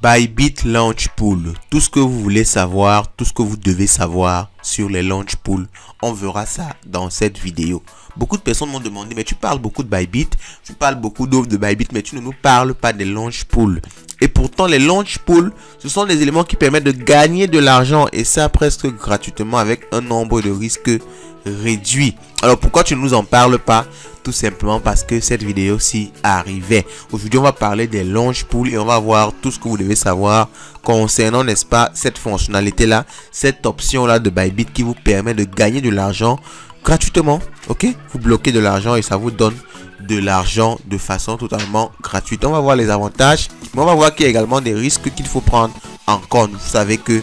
Bybit Launch Pool, tout ce que vous voulez savoir, tout ce que vous devez savoir sur les Launch Pool, on verra ça dans cette vidéo. Beaucoup de personnes m'ont demandé, mais tu parles beaucoup de Bybit, tu parles beaucoup d'offres de Bybit, mais tu ne nous parles pas des Launch Pool. Et pourtant, les Launch Pool, ce sont des éléments qui permettent de gagner de l'argent, et ça presque gratuitement avec un nombre de risques réduit. Alors pourquoi tu ne nous en parles pas? Tout simplement parce que cette vidéo-ci arrivait. Aujourd'hui, on va parler des Launch Pool et on va voir tout ce que vous devez savoir concernant, n'est-ce pas, cette fonctionnalité-là, cette option-là de Bybit qui vous permet de gagner de l'argent gratuitement. Ok, vous bloquez de l'argent et ça vous donne de l'argent de façon totalement gratuite. On va voir les avantages, mais on va voir qu'il y a également des risques qu'il faut prendre en compte. Vous savez que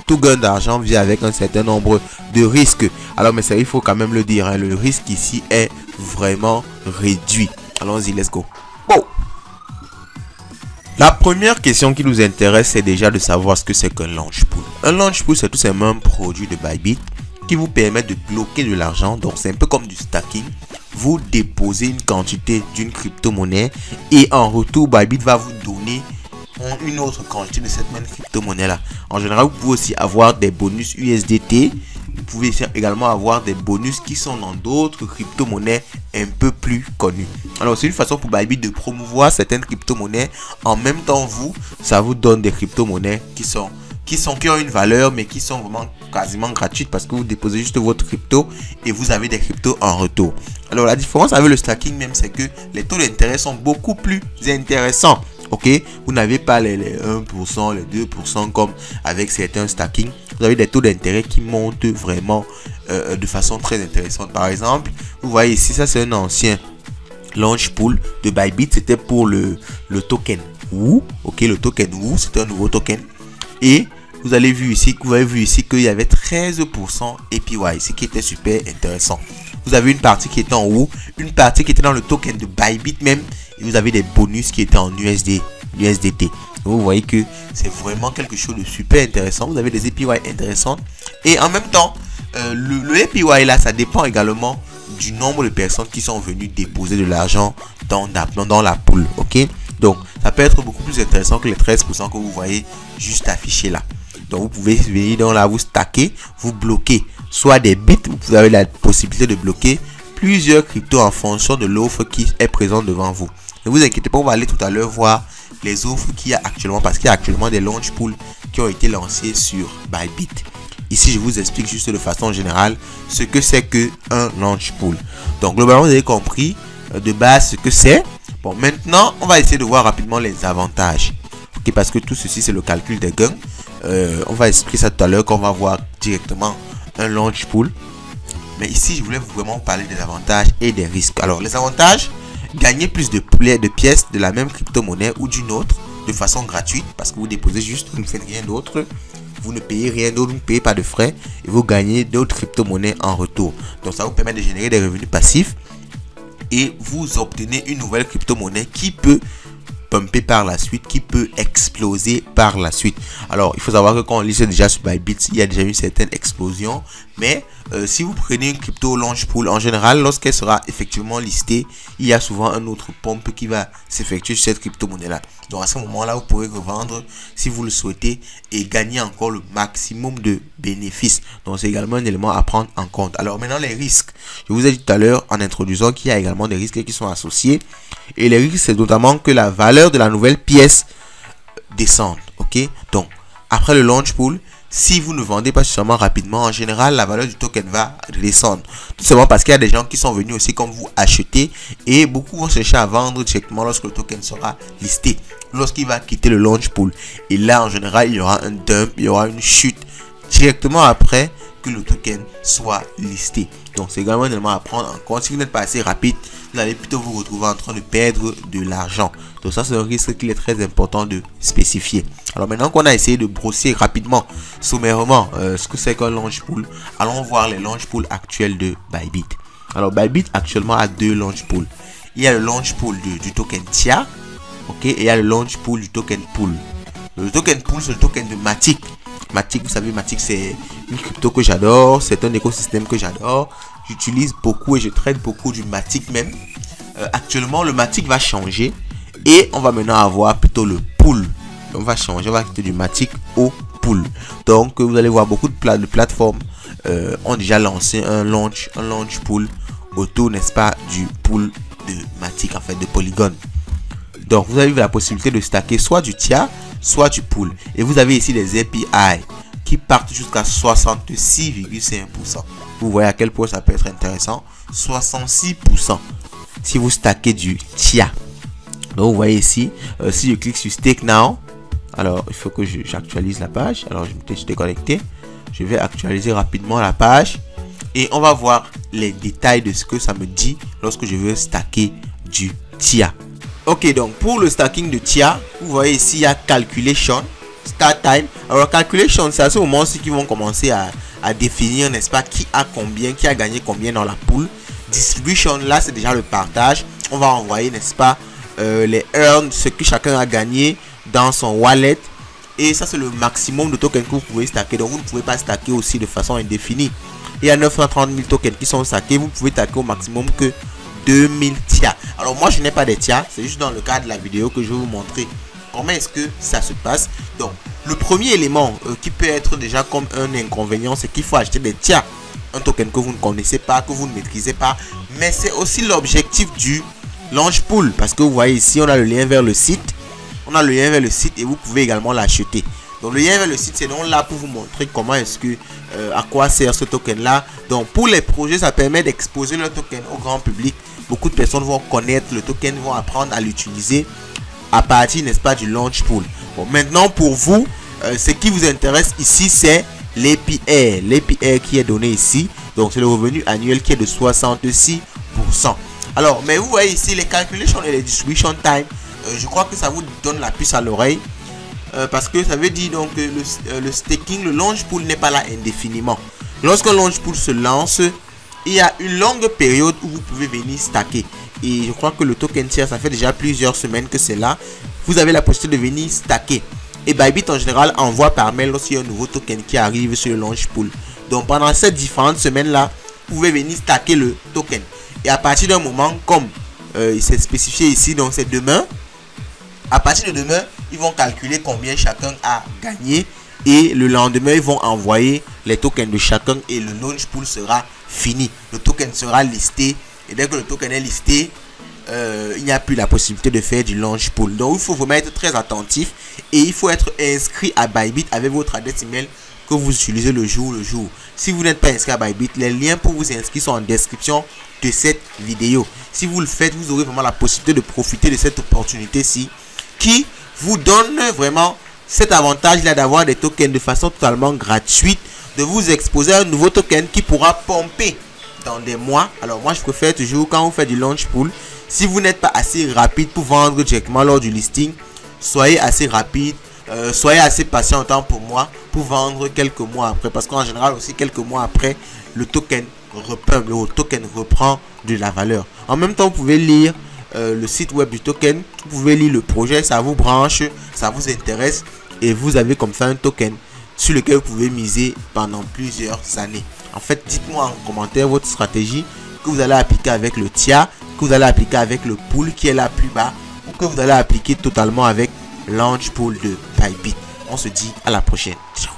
tout gain d'argent vient avec un certain nombre de risques. Alors, mais ça, il faut quand même le dire, hein, le risque ici est vraiment réduit. Allons-y, let's go. Bon. La première question qui nous intéresse, c'est déjà de savoir ce que c'est qu'un Launch Pool. Un Launch Pool, c'est tout simplement un produit de Bybit qui vous permet de bloquer de l'argent. Donc, c'est un peu comme du stacking. Vous déposez une quantité d'une crypto-monnaie et en retour, Bybit va vous donner une autre quantité de cette même crypto-monnaie là. En général, vous pouvez aussi avoir des bonus USDT. Vous pouvez également avoir des bonus qui sont dans d'autres crypto-monnaies un peu plus connues. Alors, c'est une façon pour Bybit de promouvoir certaines crypto-monnaies. En même temps, ça vous donne des crypto-monnaies qui ont une valeur, mais qui sont vraiment quasiment gratuites parce que vous déposez juste votre crypto et vous avez des cryptos en retour. Alors, la différence avec le stacking même, c'est que les taux d'intérêt sont beaucoup plus intéressants. Ok, vous n'avez pas les 1%, les 2% comme avec certains stacking. Vous avez des taux d'intérêt qui montent vraiment de façon très intéressante. Par exemple, vous voyez ici, ça c'est un ancien Launch Pool de Bybit. C'était pour le token WOO. Ok, le token WOO, c'est un nouveau token. Et vous avez vu ici qu'il y avait 13% APY, ce qui était super intéressant. Vous avez une partie qui était en WOO, une partie qui était dans le token de Bybit même. Et vous avez des bonus qui étaient en USDT. Vous voyez que c'est vraiment quelque chose de super intéressant. Vous avez des APY intéressantes. Et en même temps, le APY là, ça dépend également du nombre de personnes qui sont venues déposer de l'argent dans la pool. Ok, donc ça peut être beaucoup plus intéressant que les 13% que vous voyez juste affichés là. Donc vous pouvez venir dans là, vous stacker, vous bloquer soit des bits, vous avez la possibilité de bloquer plusieurs cryptos en fonction de l'offre qui est présente devant vous. Ne vous inquiétez pas, on va aller tout à l'heure voir les offres qu'il y a actuellement, parce qu'il y a actuellement des launch pools qui ont été lancés sur Bybit. Ici, je vous explique juste de façon générale ce que c'est qu'un launch pool. Donc, globalement, vous avez compris de base ce que c'est. Bon, maintenant, on va essayer de voir rapidement les avantages. Okay, parce que tout ceci, c'est le calcul des gains. On va expliquer ça tout à l'heure quand on va voir directement un launch pool. Mais ici, je voulais vraiment parler des avantages et des risques. Alors, les avantages: gagner plus de pièces de la même crypto-monnaie ou d'une autre de façon gratuite, parce que vous déposez juste, vous ne faites rien d'autre, vous ne payez rien d'autre, vous ne payez pas de frais et vous gagnez d'autres crypto-monnaies en retour. Donc ça vous permet de générer des revenus passifs et vous obtenez une nouvelle crypto-monnaie qui peut pumper par la suite, qui peut exploser par la suite. Alors il faut savoir que quand on lit déjà sur Bybit, il y a déjà une certaine explosion, mais si vous prenez une crypto launch pool, en général, lorsqu'elle sera effectivement listée, il y a souvent un autre pump qui va s'effectuer sur cette crypto-monnaie là. Donc à ce moment-là, vous pourrez revendre si vous le souhaitez et gagner encore le maximum de bénéfices. Donc c'est également un élément à prendre en compte. Alors maintenant, les risques. Je vous ai dit tout à l'heure en introduisant qu'il y a également des risques qui sont associés. Et les risques, c'est notamment que la valeur de la nouvelle pièce descende. Ok, donc après le launch pool, si vous ne vendez pas suffisamment rapidement, en général, la valeur du token va descendre. Tout simplement parce qu'il y a des gens qui sont venus aussi comme vous acheter et beaucoup vont chercher à vendre directement lorsque le token sera listé, lorsqu'il va quitter le launch pool. Et là, en général, il y aura un dump, il y aura une chute directement après que le token soit listé. Donc, c'est également un élément à prendre en compte. Si vous n'êtes pas assez rapide, vous allez plutôt vous retrouver en train de perdre de l'argent. Donc ça, c'est un risque qu'il est très important de spécifier. Alors maintenant qu'on a essayé de brosser rapidement, sommairement, ce que c'est qu'un launch pool, allons voir les launch pools actuels de Bybit. Alors Bybit actuellement a deux launch pools. Il y a le launch pool du token TIA, ok, et il y a le launch pool du token pool. Le token pool, c'est le token de Matic. Matic, vous savez, Matic, c'est une crypto que j'adore, c'est un écosystème que j'adore. J'utilise beaucoup et je trade beaucoup du Matic même. Actuellement, le Matic va changer et on va maintenant avoir plutôt le pool On va changer, on va quitter du Matic au Pool. Donc vous allez voir beaucoup de plateformes ont déjà lancé un launch pool autour, n'est-ce pas, du pool de Matic, en fait de Polygon. Donc vous avez la possibilité de stacker soit du TIA, soit du pool. Et vous avez ici des API qui partent jusqu'à 66,5%. Vous voyez à quel point ça peut être intéressant. 66% si vous stackez du TIA. Donc vous voyez ici, si je clique sur Stake Now, alors il faut que j'actualise la page. Alors je suis déconnecté. Je vais actualiser rapidement la page et on va voir les détails de ce que ça me dit lorsque je veux stacker du TIA. Ok, donc pour le stacking de TIA, vous voyez ici il y a Calculation, Start Time. Alors Calculation, c'est à ce moment-ci qu'ils vont commencer à définir, n'est-ce pas, qui a combien, qui a gagné combien dans la pool. Distribution, là c'est déjà le partage. On va envoyer, n'est-ce pas, les earn, ce que chacun a gagné dans son wallet. Et ça c'est le maximum de tokens que vous pouvez stacker. Donc vous ne pouvez pas stacker aussi de façon indéfinie. Il y a 930 000 tokens qui sont stackés. Vous pouvez stacker au maximum que 2000 TIA. Alors moi je n'ai pas de TIA. C'est juste dans le cadre de la vidéo que je vais vous montrer comment est-ce que ça se passe. Donc le premier élément qui peut être déjà comme un inconvénient, c'est qu'il faut acheter des TIA. Un token que vous ne connaissez pas, que vous ne maîtrisez pas. Mais c'est aussi l'objectif du launch pool. Parce que vous voyez ici on a le lien vers le site. On a le lien vers le site et vous pouvez également l'acheter. Donc le lien vers le site, c'est donc là pour vous montrer comment est-ce que à quoi sert ce token là. Donc pour les projets, ça permet d'exposer le token au grand public. Beaucoup de personnes vont connaître le token, vont apprendre à l'utiliser à partir, n'est-ce pas, du launch pool. Bon, maintenant pour vous, ce qui vous intéresse ici, c'est l'APR. L'APR qui est donné ici. Donc c'est le revenu annuel qui est de 66%. Alors, mais vous voyez ici les calculations et les distribution time. Je crois que ça vous donne la puce à l'oreille. Parce que ça veut dire donc que le staking, le launch pool n'est pas là indéfiniment. Lorsqu'un launch pool se lance, il y a une longue période où vous pouvez venir stacker. Et je crois que le token TIA, ça fait déjà plusieurs semaines que c'est là. Vous avez la possibilité de venir stacker. Et Bybit en général envoie par mail lorsqu'il y a un nouveau token qui arrive sur le launch pool. Donc pendant ces différentes semaines là, vous pouvez venir stacker le token. Et à partir d'un moment, comme il s'est spécifié ici, donc c'est demain. À partir de demain, ils vont calculer combien chacun a gagné. Et le lendemain, ils vont envoyer les tokens de chacun. Et le launch pool sera fini. Le token sera listé. Et dès que le token est listé, il n'y a plus la possibilité de faire du launch pool. Donc, il faut vraiment être très attentif. Et il faut être inscrit à Bybit avec votre adresse email que vous utilisez le jour. Si vous n'êtes pas inscrit à Bybit, les liens pour vous inscrire sont en description de cette vidéo. Si vous le faites, vous aurez vraiment la possibilité de profiter de cette opportunité-ci, qui vous donne vraiment cet avantage là d'avoir des tokens de façon totalement gratuite, de vous exposer à un nouveau token qui pourra pomper dans des mois. Alors moi je préfère toujours, quand vous faites du launch pool, si vous n'êtes pas assez rapide pour vendre directement lors du listing, soyez assez rapide, soyez assez patient autant pour moi pour vendre quelques mois après, parce qu'en général aussi quelques mois après le token reprend de la valeur. En même temps vous pouvez lire le site web du token, vous pouvez lire le projet, ça vous branche, ça vous intéresse et vous avez comme ça un token sur lequel vous pouvez miser pendant plusieurs années. En fait, dites-moi en commentaire votre stratégie que vous allez appliquer avec le TIA, que vous allez appliquer avec le pool qui est là plus bas, ou que vous allez appliquer totalement avec launch pool de Bybit. On se dit à la prochaine. Ciao.